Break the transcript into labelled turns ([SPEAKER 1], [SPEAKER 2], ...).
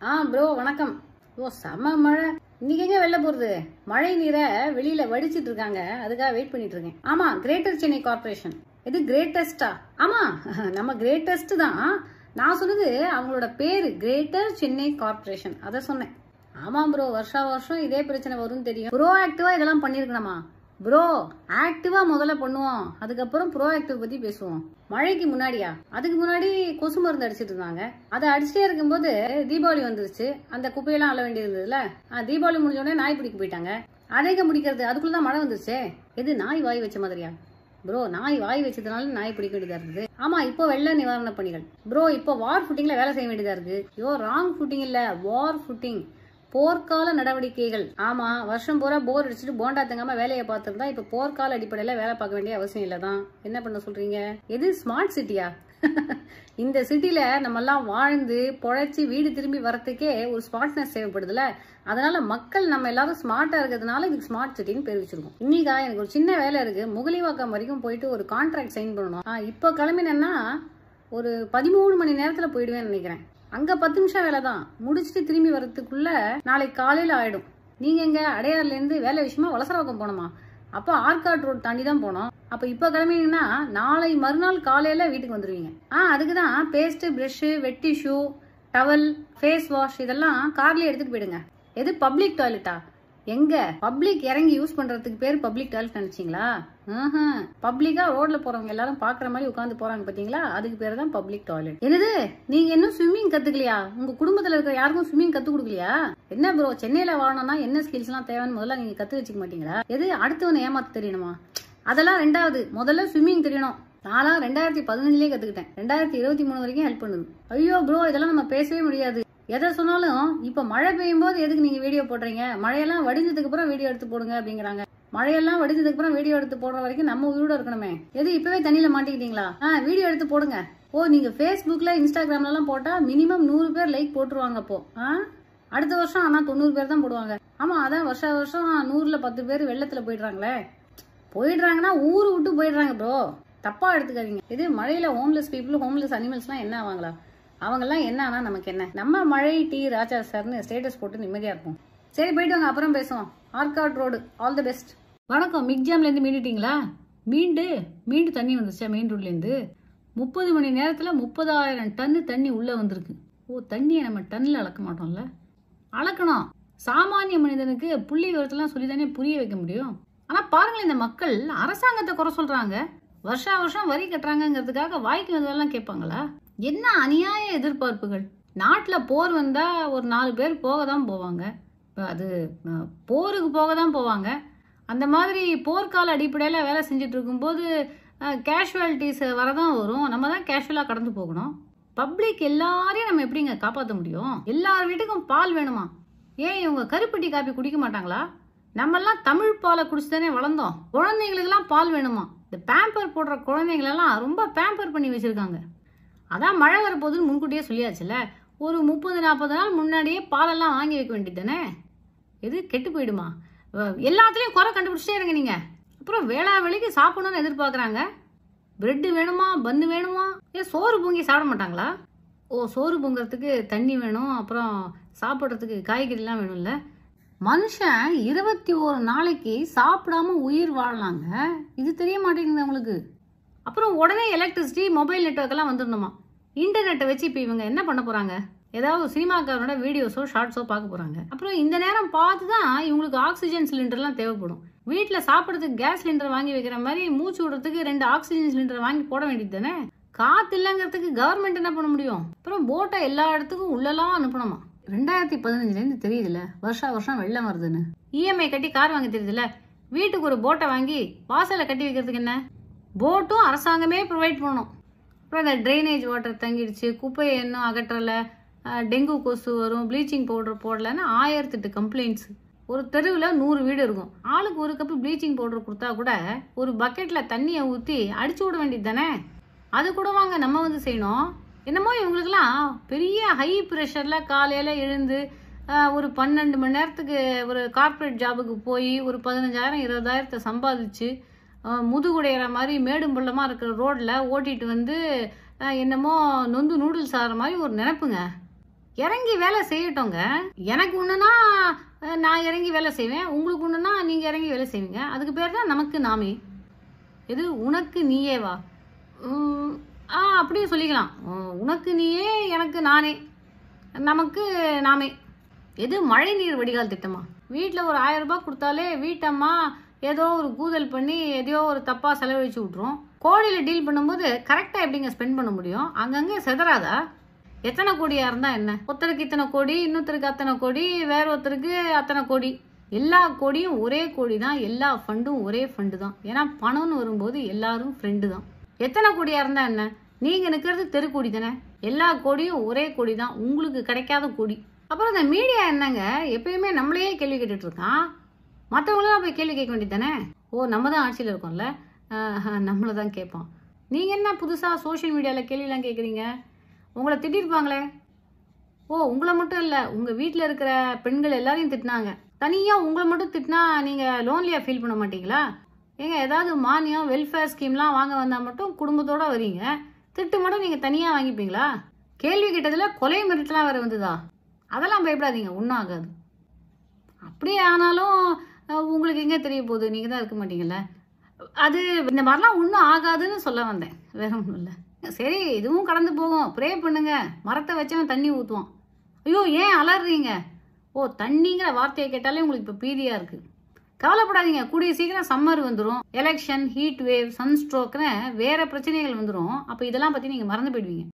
[SPEAKER 1] Bro வணக்கம். செம மழை. இன்னைக்கு எங்க வெளில போறது? மழை நீரை வெளியில வடிச்சிட்டு இருக்காங்க, அதுக்காக வெயிட் பண்ணிட்டு இருக்கேன். ஆமா, கிரேட்டர் சென்னை கார்பரேஷன். இது கிரேட்டஸ்டா? ஆமா, நம்ம கிரேட்டஸ்ட் தான். நான் சொன்னது அவங்களோட பேரு கிரேட்டர் சென்னை கார்பரேஷன், அத சொன்னேன். ஆமா ப்ரோ, வருஷா வருஷம் இதே பிரச்சனை வரும்னு தெரியும். ப்ரோ ஆக்டிவா இதெல்லாம் பண்ணிருக்கணுமா ப்ரோ? ஆக்டிவா முதல்ல பண்ணுவோம், அதுக்கப்புறம் ப்ரோ ஆக்டிவ் பத்தி பேசுவோம். மழைக்கு முன்னாடியா? அதுக்கு முன்னாடி கொசு மருந்து அடிச்சிட்டு இருந்தாங்க. அதை அடிச்சுட்டே இருக்கும்போது தீபாவளி வந்துருச்சு. அந்த குப்பையெல்லாம் அள்ள வேண்டியிருந்ததுல, தீபாவளி முடிஞ்ச உடனே நாய் பிடிக்க போயிட்டாங்க. அதைங்க முடிக்கிறது அதுக்குள்ளதான் மழை வந்துருச்சு. எது நாய் வாய் வச்ச மாதிரியா ப்ரோ? நாய் வாய் வச்சதுனால நாய் பிடிக்க வேண்டியதா இருக்குது. ஆமா, இப்போ வெள்ள நிவாரண பணிகள் ப்ரோ. இப்போ வார் ஃபுட்டிங்ல வேலை செய்ய வேண்டியதா இருக்கு. ராங் ஃபுட்டிங் இல்ல, வார் ஃபுட்டிங், போர்க்கால நடவடிக்கைகள். ஆமா, வருஷம் பூரா போர் அடிச்சுட்டு போண்டா தங்காம வேலையை பார்த்துருந்தா இப்ப போர்க்கால அடிப்படையில வேலை பார்க்க வேண்டிய அவசியம் இல்லதான். என்ன பண்ண சொல்றீங்க? எது ஸ்மார்ட் சிட்டியா? இந்த சிட்டில நம்ம எல்லாம் வாழ்ந்து பொழைச்சி வீடு திரும்பி வரத்துக்கே ஒரு ஸ்மார்ட்னஸ் தேவைப்படுதுல. அதனால மக்கள் நம்ம எல்லாரும் ஸ்மார்ட்டா இருக்கிறதுனால இதுக்கு ஸ்மார்ட் சிட்டின்னு பேர் வச்சிருக்கோம். இன்னைக்கா எனக்கு ஒரு சின்ன வேலை இருக்கு. முகலிவாக்கம் வரைக்கும் போயிட்டு ஒரு கான்ட்ராக்ட் சைன் பண்ணணும். இப்ப கிளம்பினேன்னா ஒரு 13 மணி நேரத்துல போயிடுவேன்னு நினைக்கிறேன். அங்க 10 நிமிஷம் வேலை தான், முடிச்சுட்டு திரும்பி வர்றதுக்குள்ள நாளைக்கு காலையில ஆயிடும். நீங்க எங்க அடையாறுல இருந்து வேலை விஷயமா வலசரவாக்கம் போனோமா? அப்ப ஆர்காட் ரோட் தாண்டி தான் போனோம். அப்ப இப்ப கிளம்பினீங்கன்னா நாளை மறுநாள் காலையில வீட்டுக்கு வந்துருவீங்க. அதுக்குதான் paste, brush, wet tissue, towel, face wash இதெல்லாம் கார்லயே எடுத்துட்டு போயிடுங்க. எது பப்ளிக் டாய்லெட்டா? எங்க பப்ளிக் இறங்கி யூஸ் பண்றதுக்கு பேர் பப்ளிக் டாய்லெட் நினைச்சீங்களா? பப்ளிக்கா ரோட்ல போறவங்க எல்லாரும் பாக்குற மாதிரி உட்காந்து போறாங்க பாத்தீங்களா, அதுக்கு பேர் தான் பப்ளிக் டாய்லெட். என்னது, நீங்க இன்னும் ஸ்விம்மிங் கத்துக்கலையா? உங்க குடும்பத்துல இருக்கிற யாருக்கும் ஸ்விம்மிங் கத்து கொடுக்கலையா? என்ன ப்ரோ, சென்னையில வாழணும்னா என்ன ஸ்கில்ஸ் எல்லாம் தேவைன்னு முதல்ல நீங்க கத்து வச்சுக்க மாட்டீங்களா? எது அடுத்தவனை ஏமாத்த தெரியணுமா? அதெல்லாம் ரெண்டாவது, முதல்ல ஸ்விம்மிங் தெரியணும். நான்லாம் 2015லயே கத்துக்கிட்டேன். 2023 வரைக்கும் ஹெல்ப் பண்ணுது. ஐயோ ப்ரோ, இதெல்லாம் நம்ம பேசவே முடியாது. எதை சொன்னாலும் இப்ப மழை பெய்யும் போது எதுக்கு நீங்க வீடியோ போடுறீங்க? மழையெல்லாம் வடிஞ்சதுக்கு அப்புறம் வீடியோ எடுத்து போடுங்க அப்படிங்கிறாங்க. மழையெல்லாம் வடிஞ்சதுக்கு அப்புறம் வீடியோ எடுத்து போடுற வரைக்கும் நம்ம உயிரோட இருக்கணுமே. எது இப்பவே தண்ணியில மாட்டிக்கிட்டீங்களா? வீடியோ எடுத்து போடுங்க. நீங்க Facebookல இன்ஸ்டாகிராம்ல எல்லாம் போட்டா மினிமம் 100 பேர் லைக் போட்டுருவாங்க. அப்போ அடுத்த வருஷம் ஆனா 90 பேர் தான் போடுவாங்க. ஆமா, அதான் வருஷ வருஷம் 100ல 10 பேர் வெள்ளத்துல போயிடுறாங்களே. போயிடுறாங்கன்னா ஊரு விட்டு போயிடுறாங்க ப்ரோ, தப்பா எடுத்துக்காதீங்க. இது மழையில ஹோம்லெஸ் பீப்புள், ஹோம்லெஸ் அனிமல்ஸ் எல்லாம் என்ன ஆவாங்களா? அவங்கெல்லாம் என்ன ஆனா நமக்கு என்ன? நம்ம மழை டி ராஜா சார்னு ஸ்டேட்டஸ் போட்டு நிம்மதியா இருக்கும். சரி, போயிட்டு வாங்க, அப்புறம் பேசுவோம். Arcot road, all the best. வணக்கம். மிக்ஜாம்ல இருந்து மீண்டுட்டீங்களா? மீண்டு தண்ணி வந்துருச்சா மெயின் ரோட்ல இருந்து? 30 மணி நேரத்துல 30,000 டன்னு தண்ணி உள்ள வந்திருக்கு. தண்ணியை நம்ம டன்ல அளக்க மாட்டோம்ல, அளக்கணும். சாமானிய மனிதனுக்கு புள்ளி விவரத்தெல்லாம் சொல்லிதானே புரிய வைக்க முடியும். ஆனா பாருங்களேன், இந்த மக்கள் அரசாங்கத்தை குறை சொல்றாங்க, வருஷா வருஷம் வரி கட்டுறாங்கிறதுக்காக வாய்க்கு வந்ததெல்லாம் கேட்பாங்களா? என்ன அநியாய எதிர்பார்ப்புகள். நாட்டுல போர் வந்தா ஒரு 4 பேர் போக தான் போவாங்க. அது போருக்கு போக தான் போவாங்க. அந்த மாதிரி போர்க்கால அடிப்படையில வேலை செஞ்சுட்டு இருக்கும்போது கேஷுவாலிட்டிஸ் வரதான் வரும். நம்ம தான் கேஷுவலா கடந்து போகணும். பப்ளிக் எல்லாரையும் நம்ம எப்படிங்க காப்பாற்ற முடியும்? எல்லார் வீட்டுக்கும் பால் வேணுமா? ஏன் இவங்க கருப்பட்டி காப்பி குடிக்க மாட்டாங்களா? நம்ம எல்லாம் தமிழ் பாலை குடிச்சுதானே வளர்ந்தோம். குழந்தைங்களுக்கு எல்லாம் பால் வேணுமா? இந்த பேம்பர் போடுற குழந்தைங்களெல்லாம் ரொம்ப பேம்பர் பண்ணி வச்சிருக்காங்க. அதான் மழை வரப்போகுதுன்னு முன்கூட்டியே சொல்லியாச்சுல. ஒரு 30-40 நாள் முன்னாடியே பாலெல்லாம் வாங்கி வைக்க வேண்டியது தானே. எது கெட்டு போயிடுமா? எல்லாத்துலயும் குறை கண்டுபிடிச்சிட்டே இருங்க நீங்க. அப்புறம் வேளா வேலைக்கு சாப்பிடணும்னு எதிர்பார்க்குறாங்க. பிரெட் வேணுமா, பன்னு வேணுமா? சோறு பொங்கி சாப்பிட மாட்டாங்களா? சோறு பொங்குறதுக்கு தண்ணி வேணும், அப்புறம் சாப்பிட்றதுக்கு காய்கறிலாம் வேணும்ல. மனுஷன் 21 நாளைக்கு சாப்பிடாம உயிர் வாழலாங்க. இது தெரிய மாட்டேங்குது அவங்களுக்கு. அப்புறம் உடனே எலக்ட்ரிசிட்டி, மொபைல் நெட்வொர்க் எல்லாம் வந்துடணுமா? இன்டர்நெட்டை வச்சு இப்போ இவங்க என்ன பண்ண போறாங்க? ஏதாவது சினிமாக்காரனோட வீடியோஸோ ஷார்ட்ஸோ பார்க்க போறாங்க. அப்புறம் இந்த நேரம் பார்த்து தான் இவங்களுக்கு ஆக்சிஜன் சிலிண்டர்லாம் தேவைப்படும். வீட்டில் சாப்பிட்றதுக்கு கேஸ் சிலிண்டர் வாங்கி வைக்கிற மாதிரி மூச்சு விடுறதுக்கு 2 ஆக்சிஜன் சிலிண்டர் வாங்கி போட வேண்டியது தானே. காத்து இல்லைங்கிறதுக்கு கவர்மெண்ட் என்ன பண்ண முடியும்? அப்புறம் போட்டை எல்லா இடத்துக்கும் உள்ளலாம் அனுப்பணுமா? 2015லேருந்து தெரியுதுல வருஷா வருஷம் வெள்ளம் வருதுன்னு. இஎம்ஐ கட்டி கார் வாங்க தெரியுதுல. வீட்டுக்கு ஒரு போட்டை வாங்கி வாசலை கட்டி வைக்கிறதுக்கு என்ன? போட்டும் அரசாங்கமே ப்ரொவைட் பண்ணணும். அப்புறம் இந்த ட்ரைனேஜ் வாட்டர் தங்கிடுச்சு, குப்பையை இன்னும் அகற்றலை, டெங்கு கொசு வரும், ப்ளீச்சிங் பவுடர் போடலன்னு 1008 கம்ப்ளைண்ட்ஸ். ஒரு தெருவில் 100 வீடு இருக்கும். ஆளுக்கு ஒரு கப்பு ப்ளீச்சிங் பவுடர் கொடுத்தா கூட ஒரு பக்கெட்டில் தண்ணியை ஊற்றி அடிச்சு விட வேண்டியது தானே. அது கூட வாங்க நம்ம வந்து செய்யணும். என்னமோ இவங்களுக்கெல்லாம் பெரிய ஹை ப்ரெஷரில் காலையில் எழுந்து ஒரு 12 மணி நேரத்துக்கு ஒரு கார்பரேட் ஜாபுக்கு போய் ஒரு 15,000-20,000 சம்பாதிச்சு முதுகுடையிற மாதிரி மேடும் பள்ளமாக இருக்கிற ரோடில் ஓட்டிட்டு வந்து என்னமோ நொந்து நூடுல்ஸ் ஆகிற மாதிரி ஒரு நினைப்புங்க. இறங்கி வேலை செய்யட்டோங்க. எனக்கு ஒண்ணுன்னா நான் இறங்கி வேலை செய்வேன், உங்களுக்கு ஒண்ணுன்னா நீங்க இறங்கி வேலை செய்வீங்க. அதுக்கு பேர் தான் நமக்கு நாமே. எது உனக்கு நீயேவா? அப்படியே சொல்லிக்கலாம். உனக்கு நீயே, எனக்கு நானே, நமக்கு நாமே. எது மழை நீர் வடிகால் திட்டமா? வீட்டில் ஒரு 1000 ரூபாய் கொடுத்தாலே வீட்டம்மா ஏதோ ஒரு கூதல் பண்ணி எதையோ ஒரு தப்பா செலவழிச்சு விட்ரும். கோடியில் டீல் பண்ணும்போது கரெக்டாக எப்படிங்க ஸ்பெண்ட் பண்ண முடியும்? அங்கங்கே செதறாதா? எத்தனை கோடியா இருந்தா என்ன? ஒருத்தருக்கு இத்தனை கோடி, இன்னொருத்தருக்கு அத்தனை கோடி, வேற ஒருத்தருக்கு அத்தனை கோடி. எல்லா கோடியும் ஒரே கோடி தான், எல்லா ஃபண்டும் ஒரே ஃபண்டு தான். ஏன்னா பணம்னு வரும்போது எல்லாரும் ஃப்ரெண்டு தான். எத்தனை கோடியா இருந்தா என்ன? நீங்க நிற்கிறது தெருக்கோடி தானே. எல்லா கோடியும் ஒரே கோடி தான், உங்களுக்கு கிடைக்காத கோடி. அப்புறம் இந்த மீடியா என்னங்க எப்பயுமே நம்மளையே கேள்வி கேட்டுட்டு இருக்கான். மற்றவங்களாம் போய் கேள்வி கேட்க வேண்டியது தானே. நம்ம தான் ஆட்சியில் இருக்கோம்ல, நம்மளை தான் கேட்பான். நீங்க என்ன புதுசா சோஷியல் மீடியாவில் கேள்விலாம் கேட்குறீங்க? உங்களை திட்டிருப்பாங்களே. உங்களை மட்டும் இல்லை, உங்க வீட்டில் இருக்கிற பெண்கள் எல்லாரையும் திட்டினாங்க. தனியாக உங்களை மட்டும் திட்டினா நீங்க லோன்லியா ஃபீல் பண்ண மாட்டீங்களா? ஏங்க ஏதாவது மானியம் வெல்ஃபேர் ஸ்கீம்லாம் வாங்க வந்தால் மட்டும் குடும்பத்தோட வரீங்க, திட்டு மட்டும் நீங்கள் தனியாக வாங்கிப்பீங்களா? கேள்வி கேட்டதில் கொலை மிரட்டலாம் வேறு வந்ததா? அதெல்லாம் பயப்படாதீங்க, ஒன்றும் ஆகாது. அப்படியே ஆனாலும் உங்களுக்கு எங்கே தெரிய போகுது, நீங்கள் தான் இருக்க மாட்டீங்கல்ல. அது இந்த மாதிரிலாம் ஒன்றும் ஆகாதுன்னு சொல்ல வந்தேன், வேற ஒன்றும் இல்லை. சரி, இதுவும் கடந்து போகும், ப்ரே பண்ணுங்க. மரத்தை வச்சவன் தண்ணி ஊற்றுவான். ஐயோ ஏன் அலறீங்க? தண்ணிங்கிற வார்த்தையை கேட்டாலே உங்களுக்கு இப்போ பீதியாக இருக்குது. கவலைப்படாதீங்க, கூடிய சீக்கிரம் சம்மர் வந்துடும். எலெக்ஷன், ஹீட் வேவ், சன்ஸ்ட்ரோக்னு வேற பிரச்சனைகள் வந்துடும். அப்போ இதெல்லாம் பற்றி நீங்கள் மறந்து போயிடுவீங்க.